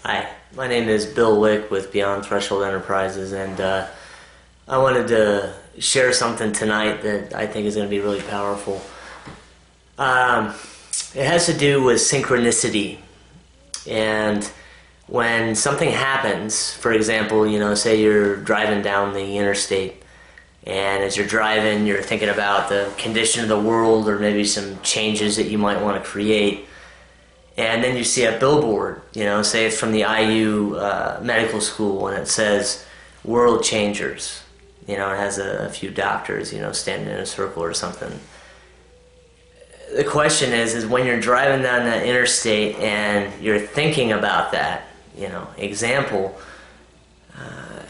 Hi, my name is Bill Wick with Beyond Threshold Enterprises, and I wanted to share something tonight that I think is going to be really powerful. Um, it has to do with synchronicity, and when something happens, for example, say you're driving down the interstate, and as you're driving, you're thinking about the condition of the world or maybe some changes that you might want to create. And then you see a billboard, say it's from the IU medical school, and it says "World Changers." It has a few doctors, standing in a circle or something. The question is when you're driving down that interstate and you're thinking about that, example,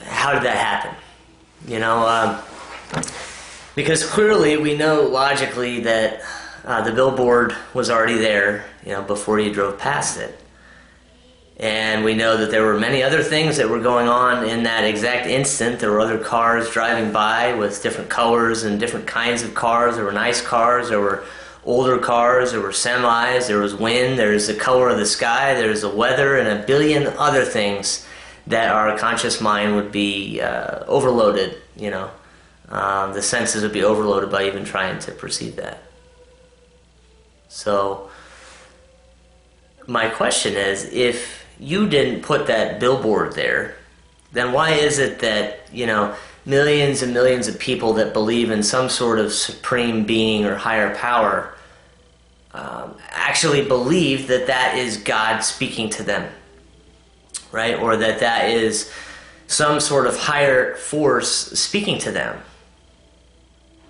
how did that happen? Because clearly we know logically that the billboard was already there, before you drove past it. And we know that there were many other things that were going on in that exact instant. There were other cars driving by with different colors and different kinds of cars. There were nice cars, there were older cars, there were semis, there was wind, there's the color of the sky, there's the weather, and a billion other things that our conscious mind would be overloaded, the senses would be overloaded by even trying to perceive that. So my question is, if you didn't put that billboard there, then why is it that, millions and millions of people that believe in some sort of supreme being or higher power actually believe that that is God speaking to them, right? Or that that is some sort of higher force speaking to them?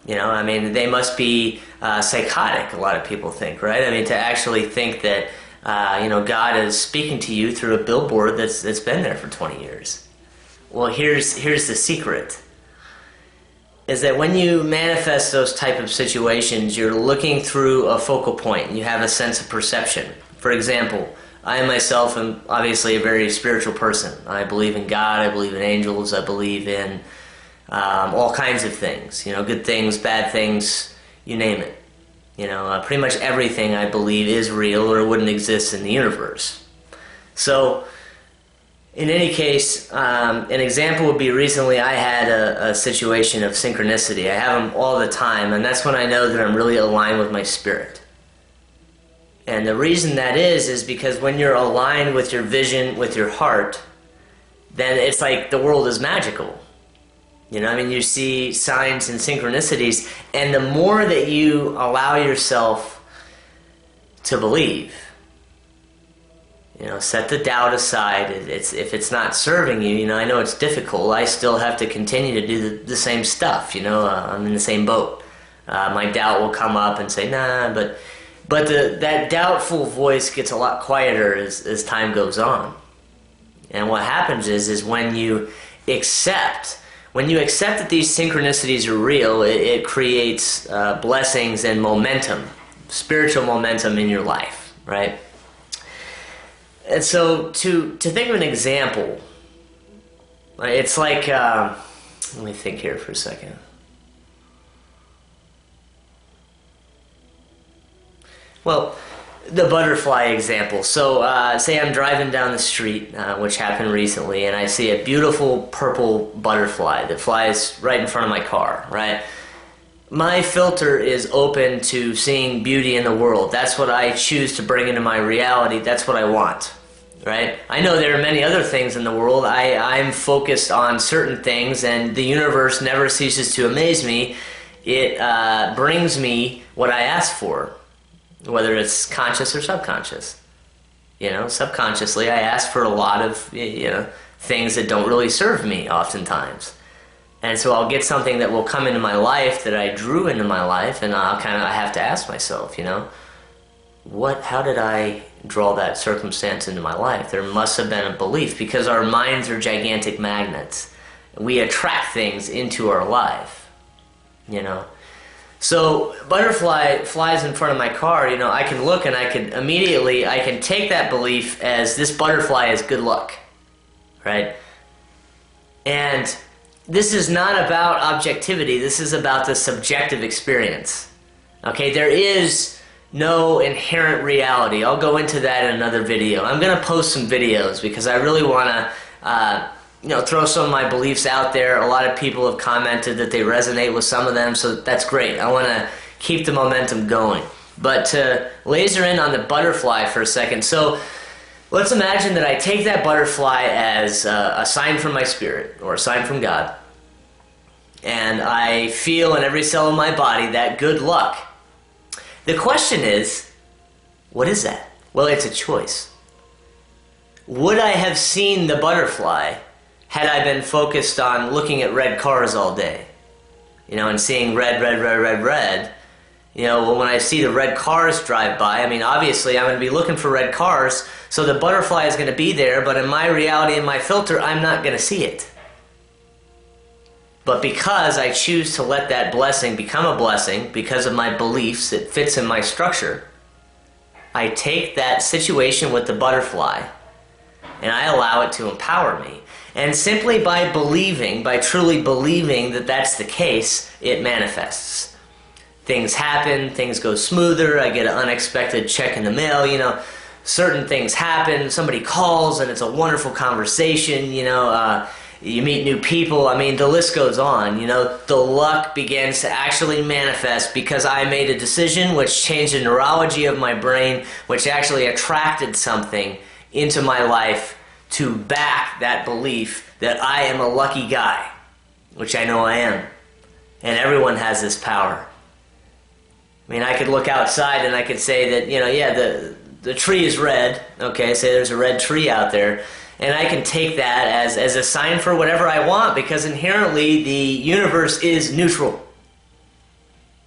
They must be psychotic, a lot of people think, right? To actually think that, God is speaking to you through a billboard that's been there for 20 years. Well, here's the secret, is that when you manifest those type of situations, you're looking through a focal point, and you have a sense of perception. For example, I myself am obviously a very spiritual person. I believe in God, I believe in angels, I believe in all kinds of things, good things, bad things, you name it. Pretty much everything I believe is real or it wouldn't exist in the universe. So, in any case, an example would be recently I had a situation of synchronicity. I have them all the time, and that's when I know that I'm really aligned with my spirit. And the reason that is because when you're aligned with your vision, with your heart, then it's like the world is magical. You see signs and synchronicities, and the more that you allow yourself to believe, set the doubt aside. If it's not serving you, I know it's difficult. I still have to continue to do the same stuff, I'm in the same boat. My doubt will come up and say, nah, but that doubtful voice gets a lot quieter as time goes on. And what happens is when you accept that these synchronicities are real, it creates blessings and momentum, spiritual momentum in your life, right? And so to think of an example, it's like, let me think here for a second. Well, the butterfly example. So, say I'm driving down the street, which happened recently, and I see a beautiful purple butterfly that flies right in front of my car, right? My filter is open to seeing beauty in the world. That's what I choose to bring into my reality. That's what I want, right? I know there are many other things in the world. I'm focused on certain things, and the universe never ceases to amaze me. It brings me what I ask for, whether it's conscious or subconscious. Subconsciously I ask for a lot of things that don't really serve me oftentimes. And so I'll get something that will come into my life that I drew into my life, and I have to ask myself, how did I draw that circumstance into my life? There must have been a belief, because our minds are gigantic magnets. We attract things into our life, So, butterfly flies in front of my car, I can look and I can take that belief as this butterfly is good luck, right? And this is not about objectivity, this is about the subjective experience. Okay, there is no inherent reality. I'll go into that in another video. I'm going to post some videos because I really want to throw some of my beliefs out there. A lot of people have commented that they resonate with some of them, so that's great. I want to keep the momentum going. But to laser in on the butterfly for a second. So let's imagine that I take that butterfly as a sign from my spirit or a sign from God. And I feel in every cell of my body that good luck. The question is, what is that? Well, it's a choice. Would I have seen the butterfly had I been focused on looking at red cars all day? And seeing red, red, red, red, red. When I see the red cars drive by, obviously I'm going to be looking for red cars, so the butterfly is going to be there, but in my reality and my filter, I'm not going to see it. But because I choose to let that blessing become a blessing, because of my beliefs, it fits in my structure, I take that situation with the butterfly and I allow it to empower me. And simply by believing, by truly believing that that's the case, it manifests. Things happen, things go smoother, I get an unexpected check in the mail, certain things happen, somebody calls and it's a wonderful conversation, you meet new people, the list goes on, the luck begins to actually manifest because I made a decision which changed the neurology of my brain, which actually attracted something into my life to back that belief that I am a lucky guy, which I know I am. And everyone has this power. I could look outside and I could say that, the tree is red, okay, say there's a red tree out there, and I can take that as a sign for whatever I want because inherently the universe is neutral.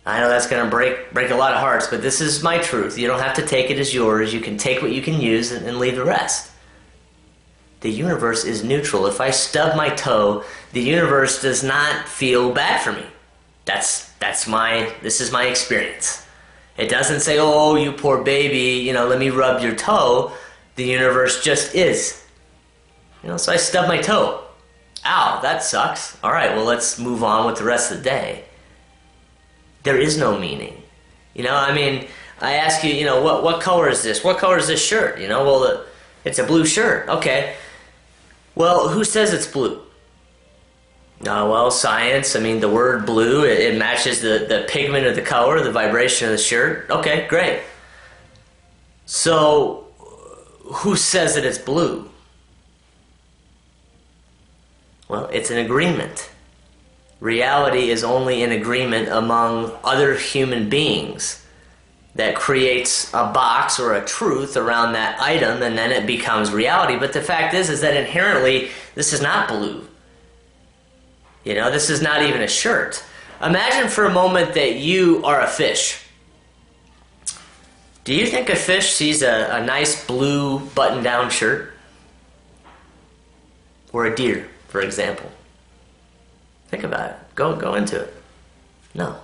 I know that's going to break a lot of hearts, but this is my truth. You don't have to take it as yours. You can take what you can use and leave the rest. The universe is neutral. If I stub my toe, the universe does not feel bad for me. This is my experience. It doesn't say, oh, you poor baby, let me rub your toe. The universe just is. So I stub my toe. Ow, that sucks. All right, well, let's move on with the rest of the day. There is no meaning. I ask you, what color is this? What color is this shirt? Well, it's a blue shirt. Okay. Well, who says it's blue? Well, science, the word blue, it matches the pigment of the color, the vibration of the shirt. Okay, great. So, who says that it's blue? Well, it's an agreement. Reality is only an agreement among other human beings that creates a box or a truth around that item, and then it becomes reality. But the fact is that inherently, this is not blue. This is not even a shirt. Imagine for a moment that you are a fish. Do you think a fish sees a nice blue button-down shirt? Or a deer, for example? Think about it. Go into it. No.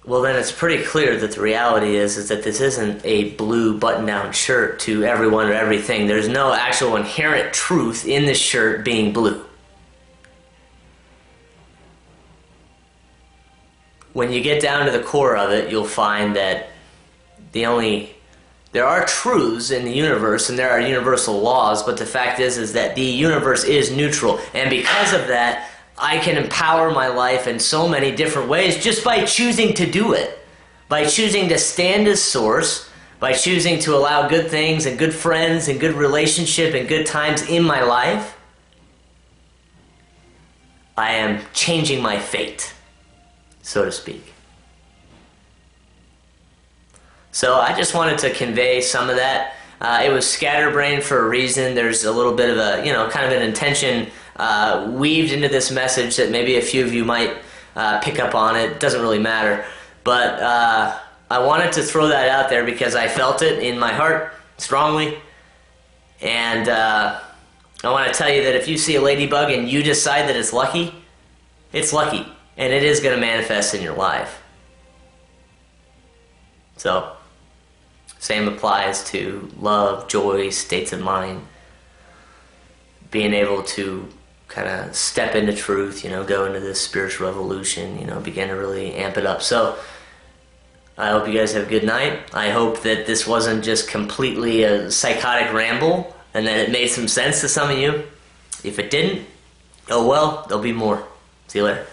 Well, then it's pretty clear that the reality is that this isn't a blue button-down shirt to everyone or everything. There's no actual inherent truth in the shirt being blue. When you get down to the core of it, you'll find that there are truths in the universe and there are universal laws, but the fact is that the universe is neutral. And because of that, I can empower my life in so many different ways just by choosing to do it. By choosing to stand as source, by choosing to allow good things and good friends and good relationship and good times in my life, I am changing my fate, so to speak. So I just wanted to convey some of that. It was scatterbrained for a reason. There's a little bit of a, kind of an intention weaved into this message that maybe a few of you might pick up on. It doesn't really matter. But I wanted to throw that out there because I felt it in my heart strongly. And I want to tell you that if you see a ladybug and you decide that it's lucky. And it is going to manifest in your life. So, same applies to love, joy, states of mind. Being able to kind of step into truth, go into this spiritual revolution, begin to really amp it up. So, I hope you guys have a good night. I hope that this wasn't just completely a psychotic ramble and that it made some sense to some of you. If it didn't, oh well, there'll be more. See you later.